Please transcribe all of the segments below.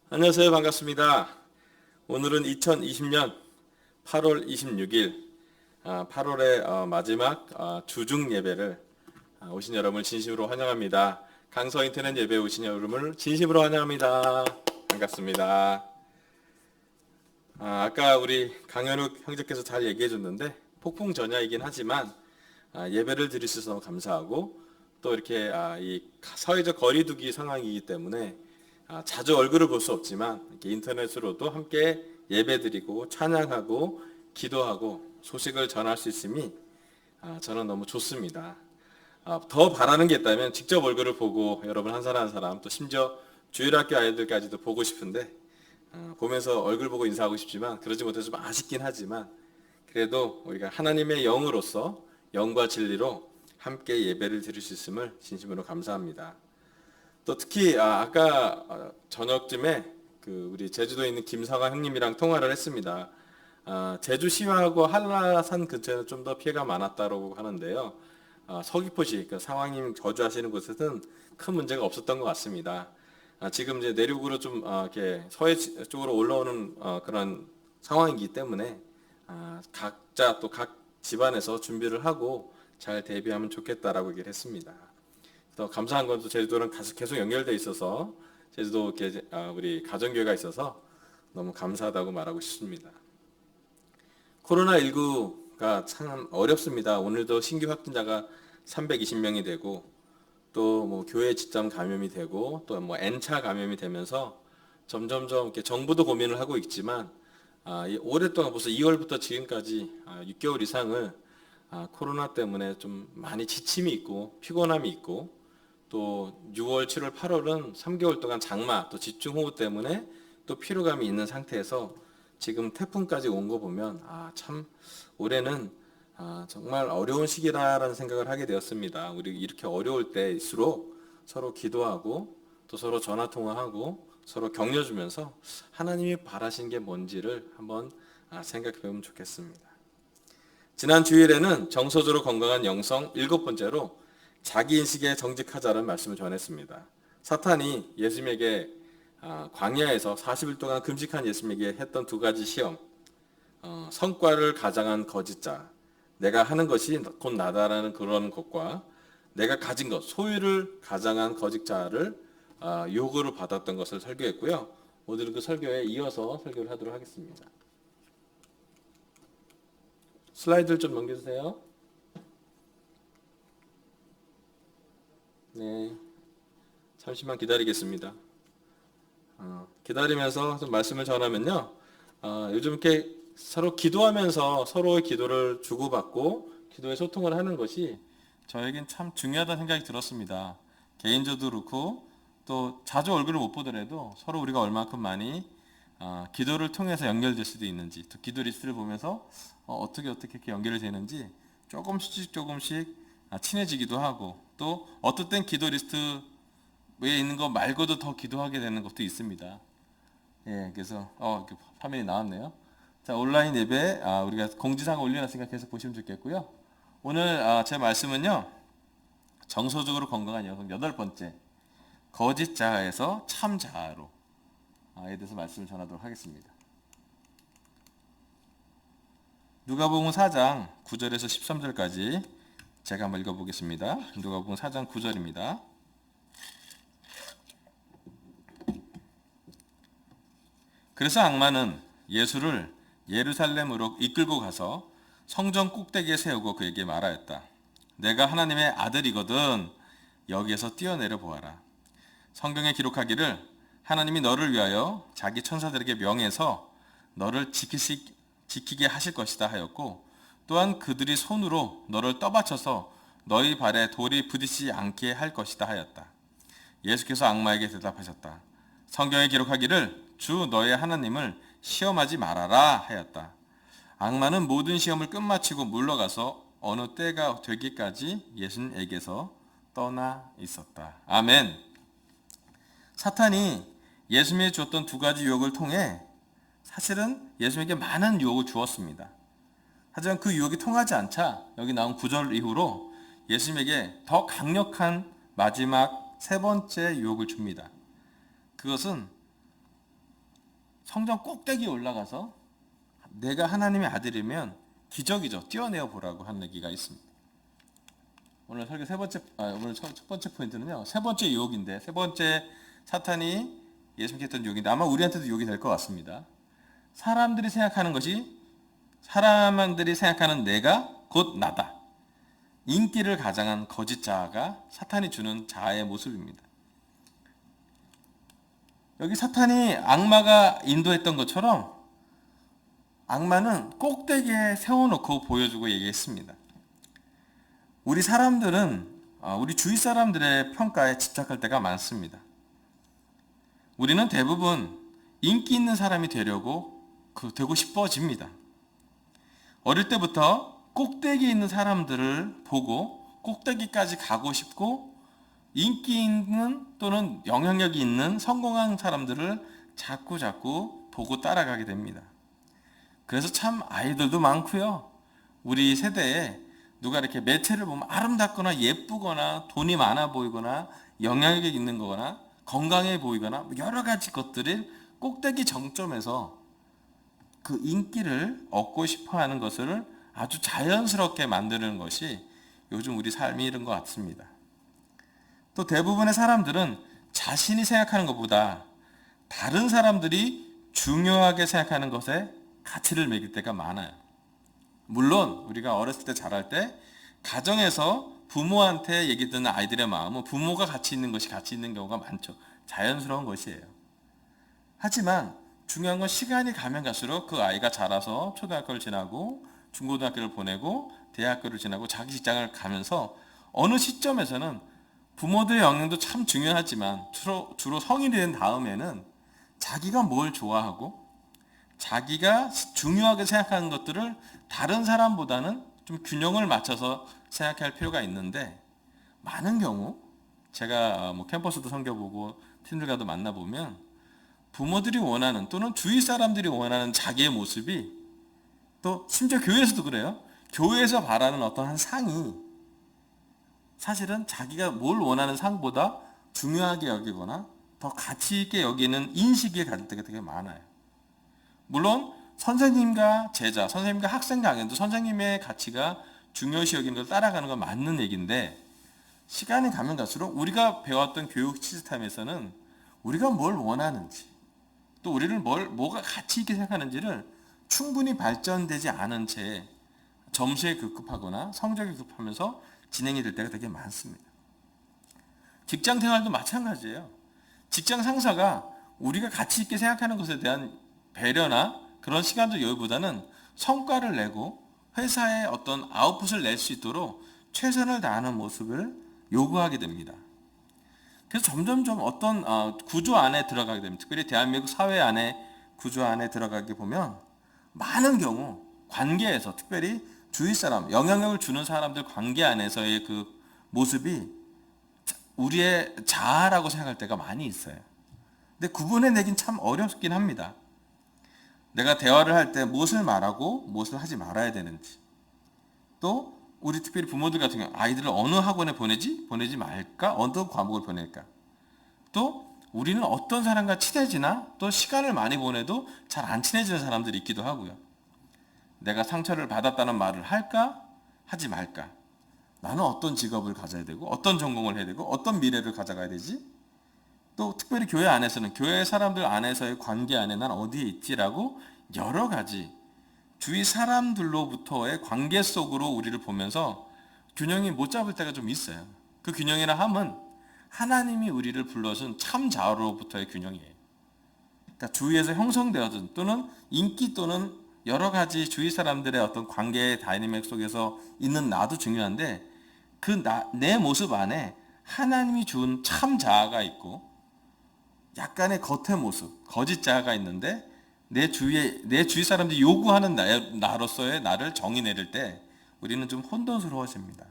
안녕하세요. 반갑습니다. 오늘은 2020년 8월 26일, 8월의 마지막 주중 예배를 오신 여러분을 진심으로 환영합니다. 강서 인터넷 예배에 오신 여러분을 진심으로 환영합니다. 반갑습니다. 아까 우리 강현욱 형제께서 잘 얘기해 줬는데 폭풍 전야이긴 하지만 예배를 드릴 수 있어서 너무 감사하고 또 이렇게 이 사회적 거리두기 상황이기 때문에 자주 얼굴을 볼 수 없지만 이렇게 인터넷으로도 함께 예배드리고 찬양하고 기도하고 소식을 전할 수 있음이 저는 너무 좋습니다. 더 바라는 게 있다면 직접 얼굴을 보고 여러분 한 사람 한 사람 또 심지어 주일학교 아이들까지도 보고 싶은데 보면서 얼굴 보고 인사하고 싶지만 그러지 못해서 좀 아쉽긴 하지만 그래도 우리가 하나님의 영으로서 영과 진리로 함께 예배를 드릴 수 있음을 진심으로 감사합니다. 또 특히 아까 저녁쯤에 그 우리 제주도에 있는 김상화 형님이랑 통화를 했습니다. 제주시하고 한라산 근처에는 좀 더 피해가 많았다고 하는데요. 서귀포시, 그 상황님 거주하시는 곳에서는 큰 문제가 없었던 것 같습니다. 지금 이제 내륙으로 좀 이렇게 서해 쪽으로 올라오는 그런 상황이기 때문에 각자 또 각 집안에서 준비를 하고 잘 대비하면 좋겠다라고 얘기를 했습니다. 또 감사한 건 또 제주도랑 계속 연결돼 있어서 제주도 우리 가정교회가 있어서 너무 감사하다고 말하고 싶습니다. 코로나19가 참 어렵습니다. 오늘도 신규 확진자가 320명이 되고 또 뭐 교회 집단 감염이 되고 또 뭐 N차 감염이 되면서 점점점 이렇게 정부도 고민을 하고 있지만 오랫동안 벌써 2월부터 지금까지 6개월 이상을 코로나 때문에 좀 많이 지침이 있고 피곤함이 있고 또 6월, 7월, 8월은 3개월 동안 장마 또 집중호우 때문에 또 피로감이 있는 상태에서 지금 태풍까지 온 거 보면 참 올해는 정말 어려운 시기라는 생각을 하게 되었습니다. 우리 이렇게 어려울 때일수록 서로 기도하고 또 서로 전화 통화하고 서로 격려주면서 하나님이 바라신 게 뭔지를 한번 생각해 보면 좋겠습니다. 지난 주일에는 정서적으로 건강한 영성 7번째로 자기인식에 정직하자는 말씀을 전했습니다. 사탄이 예수님에게 광야에서 40일 동안 금식한 예수님에게 했던 두 가지 시험, 성과를 가장한 거짓자, 내가 하는 것이 곧 나다라는 그런 것과 내가 가진 것, 소유를 가장한 거짓자를 요구를 받았던 것을 설교했고요. 오늘은 그 설교에 이어서 설교를 하도록 하겠습니다. 슬라이드를 좀 넘겨주세요. 네, 잠시만 기다리겠습니다. 기다리면서 좀 말씀을 전하면요. 요즘 이렇게 서로 기도하면서 서로의 기도를 주고받고 기도에 소통을 하는 것이 저에겐 참 중요하다는 생각이 들었습니다. 개인적으로 그렇고 또 자주 얼굴을 못 보더라도 서로 우리가 얼마큼 많이 기도를 통해서 연결될 수도 있는지 또 기도 리스트를 보면서 어떻게 이렇게 연결이 되는지 조금씩 친해지기도 하고 또 어떨 땐 기도 리스트 왜 있는 거 말고도 더 기도하게 되는 것도 있습니다. 예, 그래서 이렇게 화면이 나왔네요. 자, 온라인 예배 우리가 공지사항 올려놨으니까 계속 보시면 좋겠고요. 오늘 제 말씀은요. 정서적으로 건강한 여성 8번째 거짓 자아에서 참 자아로 에 대해서 말씀을 전하도록 하겠습니다. 누가복음 4장 9절에서 13절까지 제가 한번 읽어보겠습니다. 누가복음 4장 9절입니다. 그래서 악마는 예수를 예루살렘으로 이끌고 가서 성전 꼭대기에 세우고 그에게 말하였다. 내가 하나님의 아들이거든 여기에서 뛰어내려 보아라. 성경에 기록하기를 하나님이 너를 위하여 자기 천사들에게 명해서 너를 지키게 하실 것이다 하였고 또한 그들이 손으로 너를 떠받쳐서 너희 발에 돌이 부딪히지 않게 할 것이다 하였다. 예수께서 악마에게 대답하셨다. 성경에 기록하기를 주 너의 하나님을 시험하지 말아라 하였다. 악마는 모든 시험을 끝마치고 물러가서 어느 때가 되기까지 예수님에게서 떠나 있었다. 아멘. 사탄이 예수님에게 주었던 두 가지 유혹을 통해 사실은 예수님에게 많은 유혹을 주었습니다. 하지만 그 유혹이 통하지 않자 여기 나온 9절 이후로 예수님에게 더 강력한 마지막 세 번째 유혹을 줍니다. 그것은 성전 꼭대기에 올라가서 내가 하나님의 아들이면 기적이죠. 뛰어내어 보라고 하는 얘기가 있습니다. 오늘 설교 오늘 첫 번째 포인트는요. 세 번째 유혹인데, 세 번째 사탄이 예수님께 했던 유혹인데 아마 우리한테도 유혹이 될 것 같습니다. 사람들이 생각하는 내가 곧 나다. 인기를 가장한 거짓 자아가 사탄이 주는 자아의 모습입니다. 여기 사탄이 악마가 인도했던 것처럼 악마는 꼭대기에 세워놓고 보여주고 얘기했습니다. 우리 주위 사람들의 평가에 집착할 때가 많습니다. 우리는 대부분 인기 있는 사람이 되고 싶어집니다. 어릴 때부터 꼭대기에 있는 사람들을 보고 꼭대기까지 가고 싶고 인기 있는 또는 영향력이 있는 성공한 사람들을 자꾸 보고 따라가게 됩니다. 그래서 참 아이들도 많고요. 우리 세대에 누가 이렇게 매체를 보면 아름답거나 예쁘거나 돈이 많아 보이거나 영향력이 있는 거거나 건강해 보이거나 여러 가지 것들을 꼭대기 정점에서 그 인기를 얻고 싶어 하는 것을 아주 자연스럽게 만드는 것이 요즘 우리 삶이 이런 것 같습니다. 또 대부분의 사람들은 자신이 생각하는 것보다 다른 사람들이 중요하게 생각하는 것에 가치를 매길 때가 많아요. 물론 우리가 어렸을 때 자랄 때 가정에서 부모한테 얘기 듣는 아이들의 마음은 부모가 가치 있는 것이 가치 있는 경우가 많죠. 자연스러운 것이에요. 하지만 중요한 건 시간이 가면 갈수록 그 아이가 자라서 초등학교를 지나고 중고등학교를 보내고 대학교를 지나고 자기 직장을 가면서 어느 시점에서는 부모들의 영향도 참 중요하지만 주로 성인이 된 다음에는 자기가 뭘 좋아하고 자기가 중요하게 생각하는 것들을 다른 사람보다는 좀 균형을 맞춰서 생각할 필요가 있는데 많은 경우 제가 캠퍼스도 섬겨보고 팀들과도 만나보면 부모들이 원하는 또는 주위 사람들이 원하는 자기의 모습이 또 심지어 교회에서도 그래요. 교회에서 바라는 어떤 한 상이 사실은 자기가 뭘 원하는 상보다 중요하게 여기거나 더 가치 있게 여기는 인식을 가질 때가 되게 많아요. 물론 선생님과 제자, 선생님과 학생 강연도 선생님의 가치가 중요시 여기는 걸 따라가는 건 맞는 얘기인데 시간이 가면 갈수록 우리가 배웠던 교육 시스템에서는 우리가 뭘 원하는지 또 우리를 뭐가 가치 있게 생각하는지를 충분히 발전되지 않은 채 점수에 급급하거나 성적에 급하면서 진행이 될 때가 되게 많습니다. 직장 생활도 마찬가지예요. 직장 상사가 우리가 가치 있게 생각하는 것에 대한 배려나 그런 시간적 여유보다는 성과를 내고 회사에 어떤 아웃풋을 낼 수 있도록 최선을 다하는 모습을 요구하게 됩니다. 그래서 점점점 어떤 구조 안에 들어가게 됩니다. 특별히 대한민국 사회 안에 구조 안에 들어가게 보면 많은 경우 관계에서 특별히 주위 사람, 영향력을 주는 사람들 관계 안에서의 그 모습이 우리의 자아라고 생각할 때가 많이 있어요. 근데 구분해내긴 참 어렵긴 합니다. 내가 대화를 할 때 무엇을 말하고 무엇을 하지 말아야 되는지 또 우리 특별히 부모들 같은 경우 아이들을 어느 학원에 보내지 말까? 어떤 과목을 보낼까? 또 우리는 어떤 사람과 친해지나 또 시간을 많이 보내도 잘 안 친해지는 사람들이 있기도 하고요. 내가 상처를 받았다는 말을 할까? 하지 말까? 나는 어떤 직업을 가져야 되고 어떤 전공을 해야 되고 어떤 미래를 가져가야 되지? 또 특별히 교회 안에서는 교회 사람들 안에서의 관계 안에 난 어디에 있지라고 여러 가지 주위 사람들로부터의 관계 속으로 우리를 보면서 균형이 못 잡을 때가 좀 있어요. 그 균형이라 함은 하나님이 우리를 불러준 참 자아로부터의 균형이에요. 그러니까 주위에서 형성되어진 또는 인기 또는 여러 가지 주위 사람들의 어떤 관계의 다이내믹 속에서 있는 나도 중요한데 내 모습 안에 하나님이 준 참 자아가 있고 약간의 겉의 모습, 거짓 자아가 있는데 내 주위 사람들이 요구하는 나로서의 나를 정의 내릴 때 우리는 좀 혼돈스러워집니다.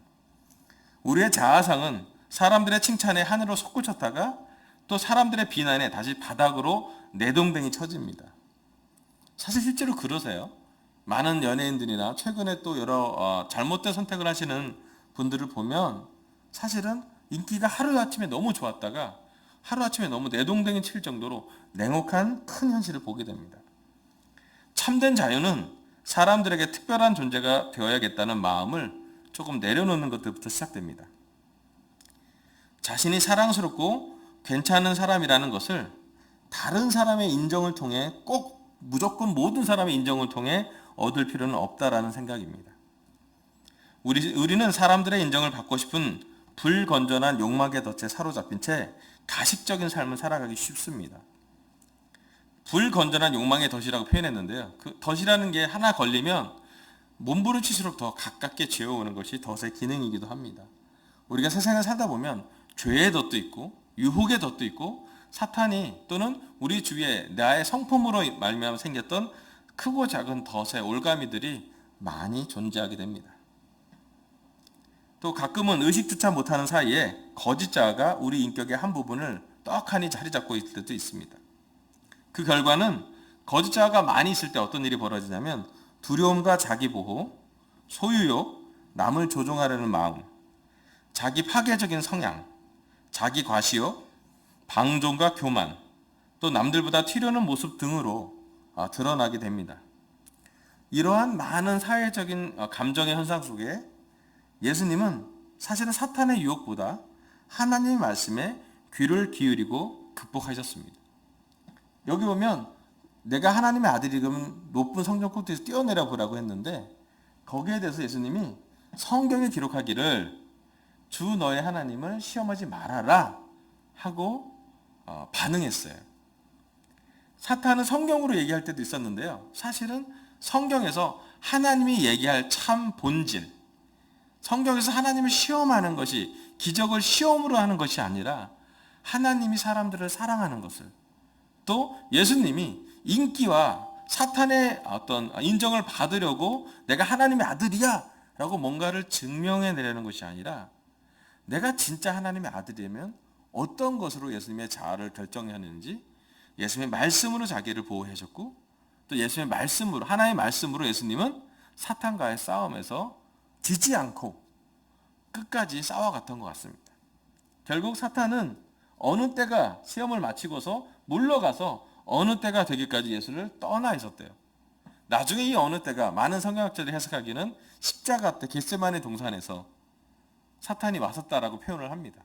우리의 자아상은 사람들의 칭찬에 하늘로 솟구쳤다가 또 사람들의 비난에 다시 바닥으로 내동댕이 쳐집니다. 사실 실제로 그러세요. 많은 연예인들이나 최근에 또 여러 잘못된 선택을 하시는 분들을 보면 사실은 인기가 하루아침에 너무 좋았다가 하루아침에 너무 내동댕이 칠 정도로 냉혹한 큰 현실을 보게 됩니다. 참된 자유는 사람들에게 특별한 존재가 되어야겠다는 마음을 조금 내려놓는 것들부터 시작됩니다. 자신이 사랑스럽고 괜찮은 사람이라는 것을 다른 사람의 인정을 통해 꼭 무조건 모든 사람의 인정을 통해 얻을 필요는 없다라는 생각입니다. 우리는 사람들의 인정을 받고 싶은 불건전한 욕망의 덫에 사로잡힌 채 가식적인 삶을 살아가기 쉽습니다. 불건전한 욕망의 덫이라고 표현했는데요. 그 덫이라는 게 하나 걸리면 몸부림칠수록 더 가깝게 쥐어오는 것이 덫의 기능이기도 합니다. 우리가 세상을 살다 보면 죄의 덫도 있고 유혹의 덫도 있고 사탄이 또는 우리 주위에 나의 성품으로 말미암아 생겼던 크고 작은 덫의 올가미들이 많이 존재하게 됩니다. 또 가끔은 의식조차 못하는 사이에 거짓 자아가 우리 인격의 한 부분을 떡하니 자리 잡고 있을 때도 있습니다. 그 결과는 거짓 자아가 많이 있을 때 어떤 일이 벌어지냐면 두려움과 자기 보호, 소유욕, 남을 조종하려는 마음, 자기 파괴적인 성향, 자기 과시욕, 방종과 교만, 또 남들보다 튀려는 모습 등으로 드러나게 됩니다. 이러한 많은 사회적인 감정의 현상 속에 예수님은 사실은 사탄의 유혹보다 하나님의 말씀에 귀를 기울이고 극복하셨습니다. 여기 보면 내가 하나님의 아들이면 높은 성전 꼭대기에서 뛰어내려 보라고 했는데 거기에 대해서 예수님이 성경에 기록하기를 주 너의 하나님을 시험하지 말아라 하고 반응했어요. 사탄은 성경으로 얘기할 때도 있었는데요. 사실은 성경에서 하나님이 얘기할 참 본질, 성경에서 하나님을 시험하는 것이 기적을 시험으로 하는 것이 아니라 하나님이 사람들을 사랑하는 것을, 또 예수님이 인기와 사탄의 어떤 인정을 받으려고 내가 하나님의 아들이야 라고 뭔가를 증명해내려는 것이 아니라 내가 진짜 하나님의 아들이면 어떤 것으로 예수님의 자아를 결정하는지 예수님의 말씀으로 자기를 보호해 줬고, 또 예수님의 말씀으로, 하나님의 말씀으로 예수님은 사탄과의 싸움에서 지지 않고 끝까지 싸워갔던 것 같습니다. 결국 사탄은 어느 때가 시험을 마치고서 물러가서 어느 때가 되기까지 예수를 떠나 있었대요. 나중에 이 어느 때가 많은 성경학자들이 해석하기는 십자가 때 겟세마네 동산에서 사탄이 왔었다라고 표현을 합니다.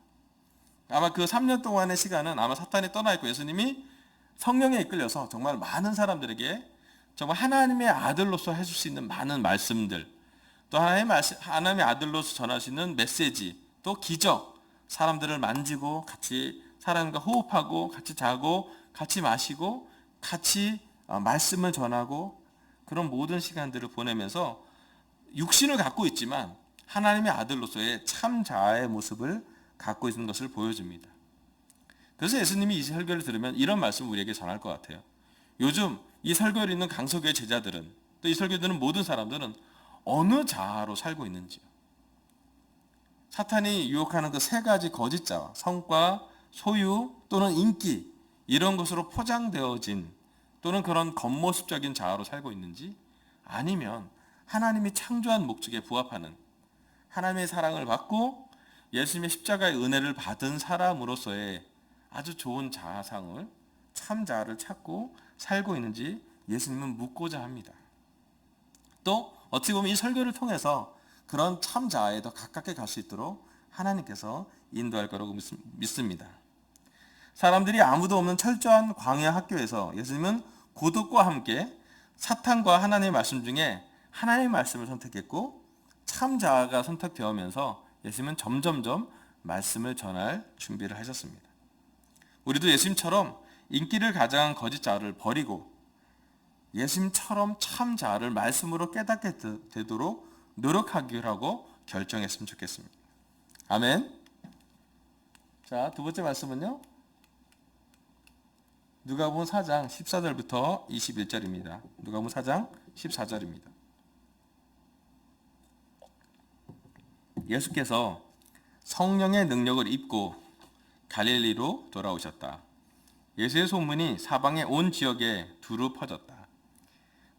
아마 그 3년 동안의 시간은 아마 사탄이 떠나 있고 예수님이 성령에 이끌려서 정말 많은 사람들에게 정말 하나님의 아들로서 해줄 수 있는 많은 말씀들, 또 하나님의 아들로서 전할 수 있는 메시지, 또 기적, 사람들을 만지고 같이 사람과 호흡하고 같이 자고 같이 마시고 같이 말씀을 전하고 그런 모든 시간들을 보내면서 육신을 갖고 있지만 하나님의 아들로서의 참 자아의 모습을 갖고 있는 것을 보여줍니다. 그래서 예수님이 이 설교를 들으면 이런 말씀을 우리에게 전할 것 같아요. 요즘 이 설교를 읽는 강석의 제자들은, 또 이 설교 듣는 모든 사람들은 어느 자아로 살고 있는지요. 사탄이 유혹하는 그 세 가지 거짓 자아, 성과, 소유 또는 인기, 이런 것으로 포장되어진 또는 그런 겉모습적인 자아로 살고 있는지, 아니면 하나님이 창조한 목적에 부합하는 하나님의 사랑을 받고 예수님의 십자가의 은혜를 받은 사람으로서의 아주 좋은 자아상을, 참 자아를 찾고 살고 있는지 예수님은 묻고자 합니다. 또 어떻게 보면 이 설교를 통해서 그런 참 자아에 더 가깝게 갈 수 있도록 하나님께서 인도할 거라고 믿습니다. 사람들이 아무도 없는 철저한 광야 학교에서 예수님은 고독과 함께 사탄과 하나님의 말씀 중에 하나님의 말씀을 선택했고, 참 자아가 선택되어면서 예수님은 점점점 말씀을 전할 준비를 하셨습니다. 우리도 예수님처럼 인기를 가장한 거짓 자아를 버리고 예수님처럼 참 자아를 말씀으로 깨닫게 되도록 노력하기로 하고 결정했으면 좋겠습니다. 아멘. 자, 두 번째 말씀은요, 누가복음 4장 14절부터 21절입니다. 누가복음 4장 14절입니다. 예수께서 성령의 능력을 입고 갈릴리로 돌아오셨다. 예수의 소문이 사방의 온 지역에 두루 퍼졌다.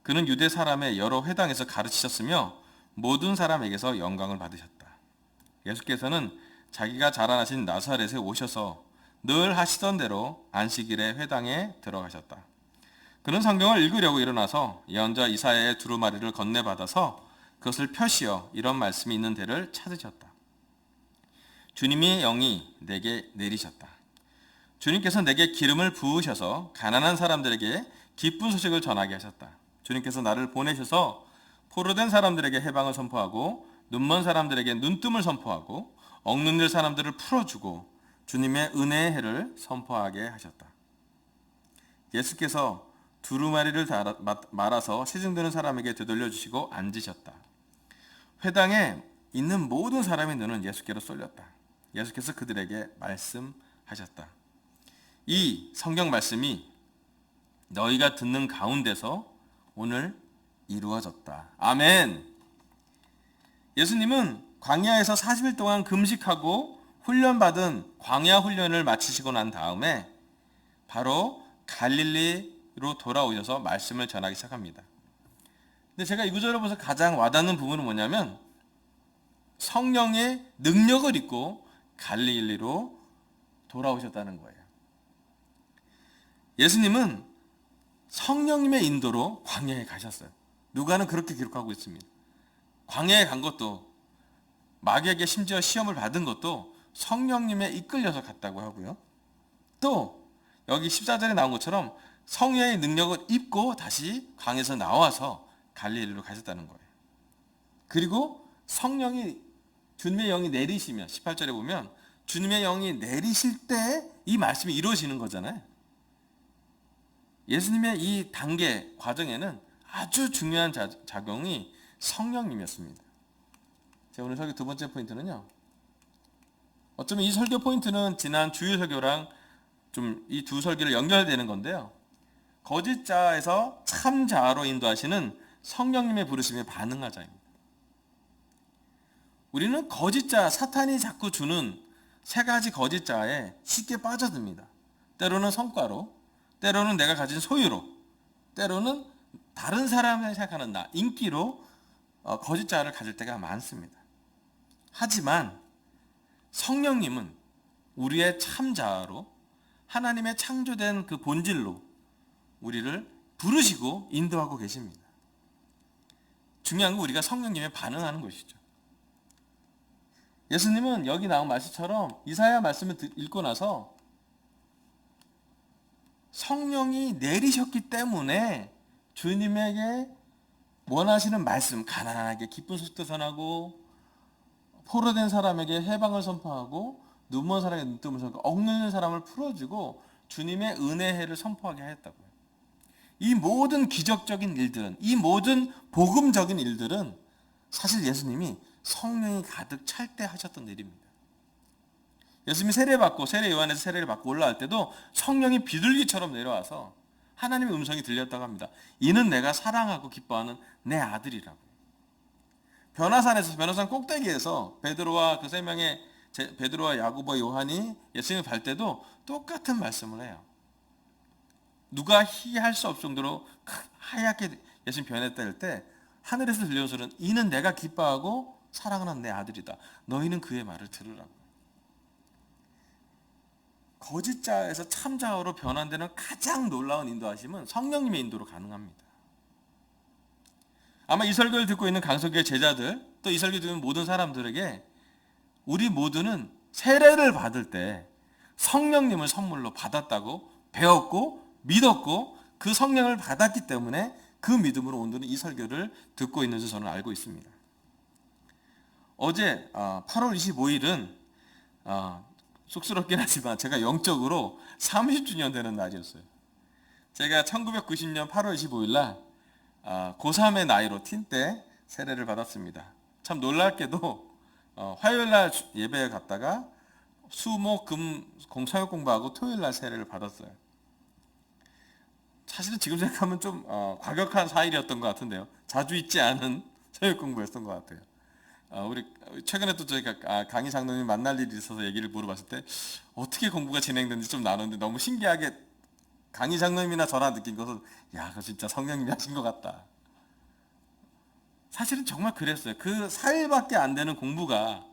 그는 유대 사람의 여러 회당에서 가르치셨으며 모든 사람에게서 영광을 받으셨다. 예수께서는 자기가 자라나신 나사렛에 오셔서 늘 하시던 대로 안식일에 회당에 들어가셨다. 그는 성경을 읽으려고 일어나서 예언자 이사야의 두루마리를 건네받아서 그것을 펴시어 이런 말씀이 있는 데를 찾으셨다. 주님의 영이 내게 내리셨다. 주님께서 내게 기름을 부으셔서 가난한 사람들에게 기쁜 소식을 전하게 하셨다. 주님께서 나를 보내셔서 포로된 사람들에게 해방을 선포하고 눈먼 사람들에게 눈뜸을 선포하고 억눌린 사람들을 풀어주고 주님의 은혜의 해를 선포하게 하셨다. 예수께서 두루마리를 말아서 시중드는 사람에게 되돌려 주시고 앉으셨다. 회당에 있는 모든 사람의 눈은 예수께로 쏠렸다. 예수께서 그들에게 말씀하셨다. 이 성경 말씀이 너희가 듣는 가운데서 오늘 이루어졌다. 아멘. 예수님은 광야에서 40일 동안 금식하고 훈련받은 광야 훈련을 마치시고 난 다음에 바로 갈릴리로 돌아오셔서 말씀을 전하기 시작합니다. 근데 제가 이 구절을 보면서 가장 와닿는 부분은 뭐냐면 성령의 능력을 입고 갈릴리로 돌아오셨다는 거예요. 예수님은 성령님의 인도로 광야에 가셨어요. 누가는 그렇게 기록하고 있습니다. 광야에 간 것도 마귀에게 심지어 시험을 받은 것도 성령님에 이끌려서 갔다고 하고요. 또 여기 14절에 나온 것처럼 성령의 능력을 입고 다시 광야에서 나와서 갈릴리로 가셨다는 거예요. 그리고 주님의 영이 내리시면 18절에 보면 주님의 영이 내리실 때 이 말씀이 이루어지는 거잖아요. 예수님의 이 단계 과정에는 아주 중요한 작용이 성령님이었습니다. 제 오늘 설교 두 번째 포인트는요. 어쩌면 이 설교 포인트는 지난 주일 설교랑 좀 이 두 설교를 연결되는 건데요. 거짓 자에서 참 자로 인도하시는 성령님의 부르심에 반응하자입니다. 우리는 거짓 자, 사탄이 자꾸 주는 세 가지 거짓 자에 쉽게 빠져듭니다. 때로는 성과로, 때로는 내가 가진 소유로, 때로는 다른 사람을 생각하는 나, 인기로 거짓 자를 가질 때가 많습니다. 하지만 성령님은 우리의 참자로 하나님의 창조된 그 본질로 우리를 부르시고 인도하고 계십니다. 중요한 건 우리가 성령님에 반응하는 것이죠. 예수님은 여기 나온 말씀처럼 이사야 말씀을 읽고 나서 성령이 내리셨기 때문에 주님에게 원하시는 말씀, 가난하게 기쁜 소식도 전하고 포로된 사람에게 해방을 선포하고 눈먼 사람에게 눈뜨을 선포하고 억눌린 사람을 풀어주고 주님의 은혜를 선포하게 하였다고요. 이 모든 기적적인 일들은, 이 모든 복음적인 일들은 사실 예수님이 성령이 가득 찰 때 하셨던 일입니다. 예수님이 세례 요한에서 세례를 받고 올라갈 때도 성령이 비둘기처럼 내려와서 하나님의 음성이 들렸다고 합니다. 이는 내가 사랑하고 기뻐하는 내 아들이라고. 변화산 꼭대기에서 베드로와 그 세 명의 베드로와 야고보, 요한이 예수님을 뵐 때도 똑같은 말씀을 해요. 누가 희할 수 없을 정도로 하얗게 예수님 변했다 때 하늘에서 들려온 소리는 이는 내가 기뻐하고 사랑하는 내 아들이다. 너희는 그의 말을 들으라고. 거짓자에서 참자로 변환되는 가장 놀라운 인도하심은 성령님의 인도로 가능합니다. 아마 이 설교를 듣고 있는 강석교의 제자들, 또 이 설교를 듣는 모든 사람들에게 우리 모두는 세례를 받을 때 성령님을 선물로 받았다고 배웠고 믿었고 그 성령을 받았기 때문에 그 믿음으로 오늘은 이 설교를 듣고 있는 줄 저는 알고 있습니다. 어제 8월 25일은 쑥스럽긴 하지만 제가 영적으로 30주년 되는 날이었어요. 제가 1990년 8월 25일 날 고3의 나이로 틴 때 세례를 받았습니다. 참 놀랍게도 화요일 날 예배에 갔다가 수, 목, 금, 사역 공부하고 토요일 날 세례를 받았어요. 사실은 지금 생각하면 좀 과격한 4일이었던 것 같은데요. 자주 있지 않은 사역 공부였던 것 같아요. 우리 최근에 또 저희가 강희 장로님 만날 일이 있어서 얘기를 물어봤을 때 어떻게 공부가 진행되는지 좀 나눴는데 너무 신기하게 강희 장로님이나 저나 느낀 것은 그거 진짜 성령님이 하신 것 같다. 사실은 정말 그랬어요. 그 4일밖에 안 되는 공부가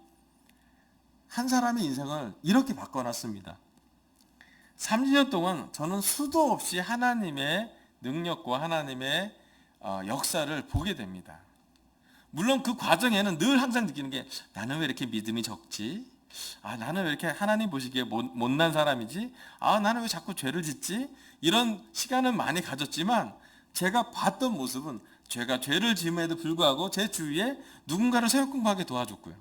한 사람의 인생을 이렇게 바꿔놨습니다. 30년 동안 저는 수도 없이 하나님의 능력과 하나님의 역사를 보게 됩니다. 물론 그 과정에는 늘 항상 느끼는 게 나는 왜 이렇게 믿음이 적지? 나는 왜 이렇게 하나님 보시기에 못난 사람이지? 나는 왜 자꾸 죄를 짓지? 이런 시간은 많이 가졌지만 제가 봤던 모습은 제가 죄를 지음에도 불구하고 제 주위에 누군가를 새롭게 도와줬고요.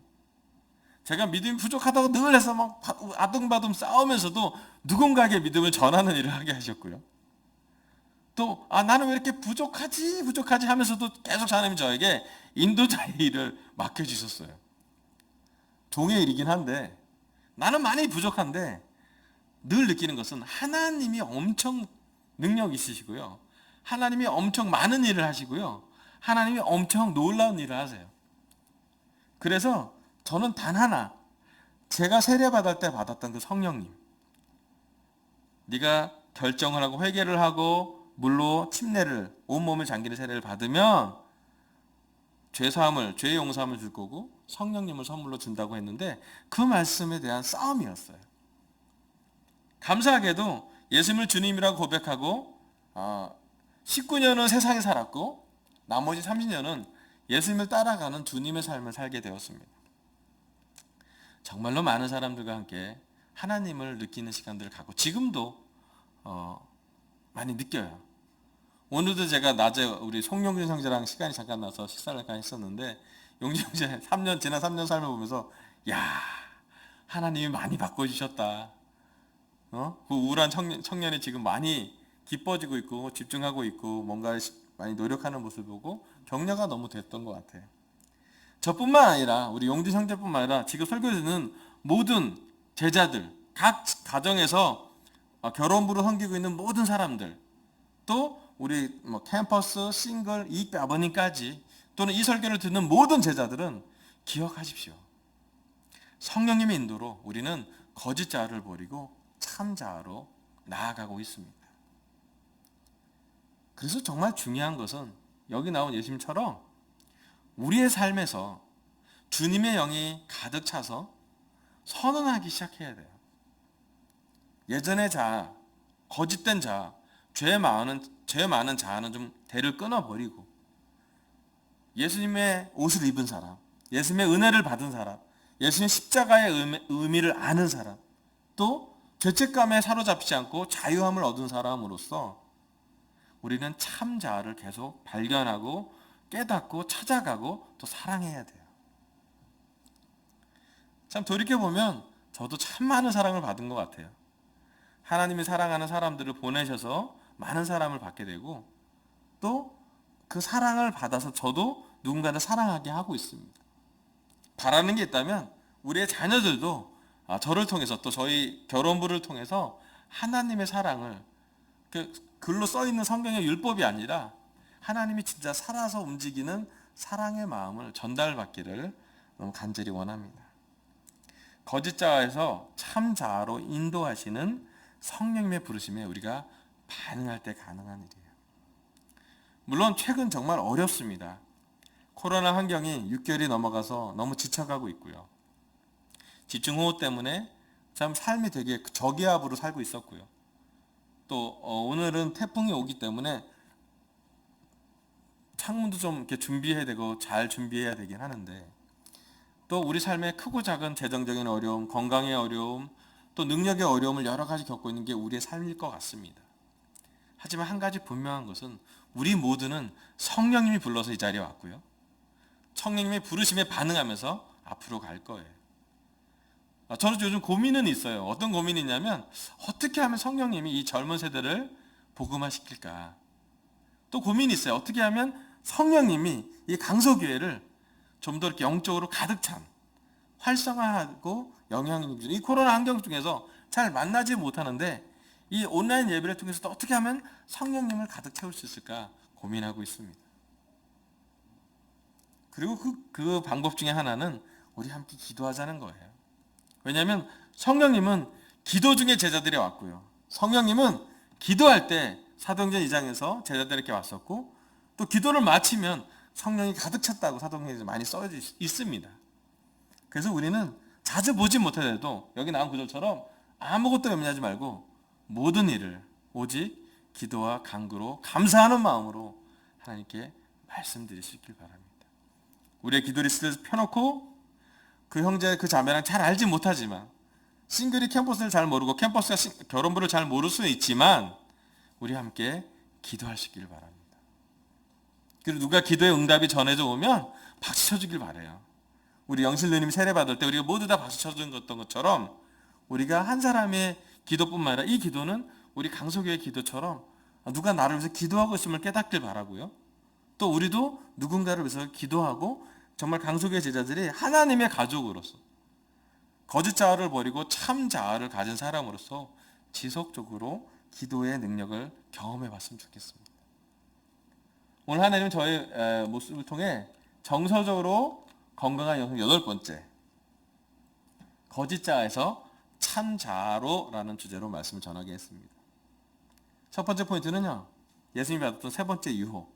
제가 믿음이 부족하다고 늘 해서 막 아둥바둥 싸우면서도 누군가에게 믿음을 전하는 일을 하게 하셨고요. 또 나는 왜 이렇게 부족하지 하면서도 계속 하나님이 저에게 인도자의 일을 맡겨주셨어요. 종의 일이긴 한데 나는 많이 부족한데 늘 느끼는 것은 하나님이 엄청 능력 있으시고요. 하나님이 엄청 많은 일을 하시고요. 하나님이 엄청 놀라운 일을 하세요. 그래서 저는 단 하나, 제가 세례받을 때 받았던 그 성령님, 네가 결정을 하고 회개를 하고 물로 침례를, 온몸을 잠기는 세례를 받으면 죄사함을, 죄 용서함을 줄 거고 성령님을 선물로 준다고 했는데 그 말씀에 대한 싸움이었어요. 감사하게도 예수님을 주님이라고 고백하고 19년은 세상에 살았고 나머지 30년은 예수님을 따라가는 주님의 삶을 살게 되었습니다. 정말로 많은 사람들과 함께 하나님을 느끼는 시간들을 갖고 지금도 많이 느껴요. 오늘도 제가 낮에 우리 송영준 형제랑 시간이 잠깐 나서 식사를 잠깐 했었는데 용준 형제 지난 3년 삶을 보면서 야, 하나님이 많이 바꿔주셨다. 그 우울한 청년이 지금 많이 기뻐지고 있고 집중하고 있고 뭔가 많이 노력하는 모습을 보고 격려가 너무 됐던 것 같아요. 저뿐만 아니라 우리 용준 형제뿐만 아니라 지금 설교 듣는 모든 제자들, 각 가정에서 결혼부로 섬기고 있는 모든 사람들, 또 우리 캠퍼스, 싱글, 이익배 아버님까지 또는 이 설교를 듣는 모든 제자들은 기억하십시오. 성령님의 인도로 우리는 거짓 자아를 버리고 참 자아로 나아가고 있습니다. 그래서 정말 중요한 것은 여기 나온 예수님처럼 우리의 삶에서 주님의 영이 가득 차서 선언하기 시작해야 돼요. 예전의 자아, 거짓된 자아, 죄 많은 자아는 좀 대를 끊어버리고 예수님의 옷을 입은 사람, 예수님의 은혜를 받은 사람, 예수님의 십자가의 의미를 아는 사람, 또 죄책감에 사로잡히지 않고 자유함을 얻은 사람으로서 우리는 참 자아를 계속 발견하고 깨닫고 찾아가고 또 사랑해야 돼요. 참 돌이켜보면 저도 참 많은 사랑을 받은 것 같아요. 하나님이 사랑하는 사람들을 보내셔서 많은 사랑을 받게 되고 또 그 사랑을 받아서 저도 누군가를 사랑하게 하고 있습니다. 바라는 게 있다면 우리의 자녀들도 저를 통해서 또 저희 결혼부를 통해서 하나님의 사랑을 글로 써있는 성경의 율법이 아니라 하나님이 진짜 살아서 움직이는 사랑의 마음을 전달받기를 너무 간절히 원합니다. 거짓 자아에서 참 자아로 인도하시는 성령님의 부르심에 우리가 반응할 때 가능한 일이에요. 물론 최근 정말 어렵습니다. 코로나 환경이 6개월이 넘어가서 너무 지쳐가고 있고요. 집중호우 때문에 참 삶이 되게 저기압으로 살고 있었고요. 또 오늘은 태풍이 오기 때문에 창문도 좀 이렇게 준비해야 되고 잘 준비해야 되긴 하는데 또 우리 삶에 크고 작은 재정적인 어려움, 건강의 어려움, 또 능력의 어려움을 여러 가지 겪고 있는 게 우리의 삶일 것 같습니다. 하지만 한 가지 분명한 것은 우리 모두는 성령님이 불러서 이 자리에 왔고요. 성령님의 부르심에 반응하면서 앞으로 갈 거예요. 저는 요즘 고민은 있어요. 어떤 고민이 있냐면 어떻게 하면 성령님이 이 젊은 세대를 복음화시킬까? 또 고민이 있어요. 어떻게 하면 성령님이 이 강서교회를 좀 더 이렇게 영적으로 가득 찬 활성화하고 영향력 주는 이 코로나 환경 중에서 잘 만나지 못하는데 이 온라인 예배를 통해서도 어떻게 하면 성령님을 가득 채울 수 있을까 고민하고 있습니다. 그리고 그 방법 중에 하나는 우리 함께 기도하자는 거예요. 왜냐하면 성령님은 기도 중에 제자들이 왔고요. 성령님은 기도할 때 사도행전 2장에서 제자들에게 왔었고 또 기도를 마치면 성령이 가득 찼다고 사도행전에 많이 써져 있습니다. 그래서 우리는 자주 보지 못하더라도 여기 나온 구절처럼 아무것도 염려하지 말고 모든 일을 오직 기도와 간구로 감사하는 마음으로 하나님께 말씀드리시길 바랍니다. 우리의 기도 리스트를 펴놓고 그 형제 그 자매랑 잘 알지 못하지만 싱글이 캠퍼스를 잘 모르고 캠퍼스가 결혼부를 잘 모를 수는 있지만 우리 함께 기도하시길 바랍니다. 그리고 누가 기도의 응답이 전해져 오면 박수 쳐주길 바라요. 우리 영실누님 세례 받을 때 우리가 모두 다 박수 쳐준 것처럼 우리가 한 사람의 기도뿐만 아니라 이 기도는 우리 강소교의 기도처럼 누가 나를 위해서 기도하고 있음을 깨닫길 바라고요. 또 우리도 누군가를 위해서 기도하고 정말 강소교의 제자들이 하나님의 가족으로서 거짓 자아를 버리고 참 자아를 가진 사람으로서 지속적으로 기도의 능력을 경험해 봤으면 좋겠습니다. 오늘 하나님은 저의 모습을 통해 정서적으로 건강한 영성 8번째 거짓 자아에서 참 자아로라는 주제로 말씀을 전하게 했습니다. 첫 번째 포인트는요. 예수님이 받았던 세 번째 유혹.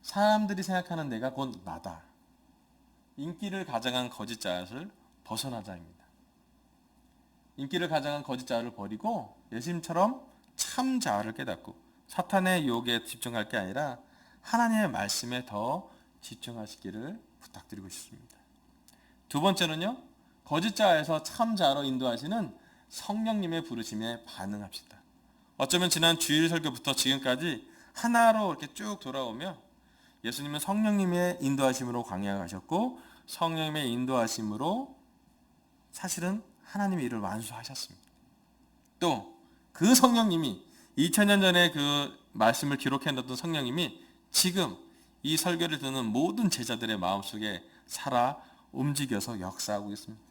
사람들이 생각하는 내가 곧 나다. 인기를 가장한 거짓 자아를 벗어나자입니다. 인기를 가장한 거짓 자아를 버리고 예수님처럼 참 자아를 깨닫고 사탄의 유혹에 집중할 게 아니라 하나님의 말씀에 더 집중하시기를 부탁드리고 싶습니다. 두 번째는요. 거짓 자아에서 참 자아로 인도하시는 성령님의 부르심에 반응합시다. 어쩌면 지난 주일 설교부터 지금까지 하나로 이렇게 쭉 돌아오며 예수님은 성령님의 인도하심으로 광야에 가셨고 성령님의 인도하심으로 사실은 하나님의 일을 완수하셨습니다. 또 그 성령님이 2000년 전에 그 말씀을 기록해놨던 성령님이 지금 이 설교를 듣는 모든 제자들의 마음속에 살아 움직여서 역사하고 있습니다.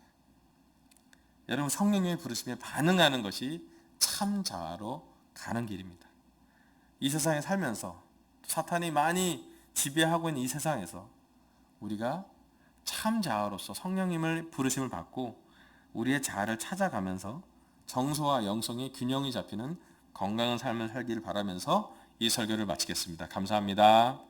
여러분 성령님의 부르심에 반응하는 것이 참 자아로 가는 길입니다. 이 세상에 살면서 사탄이 많이 지배하고 있는 이 세상에서 우리가 참 자아로서 성령님을 부르심을 받고 우리의 자아를 찾아가면서 정서와 영성의 균형이 잡히는 건강한 삶을 살기를 바라면서 이 설교를 마치겠습니다. 감사합니다.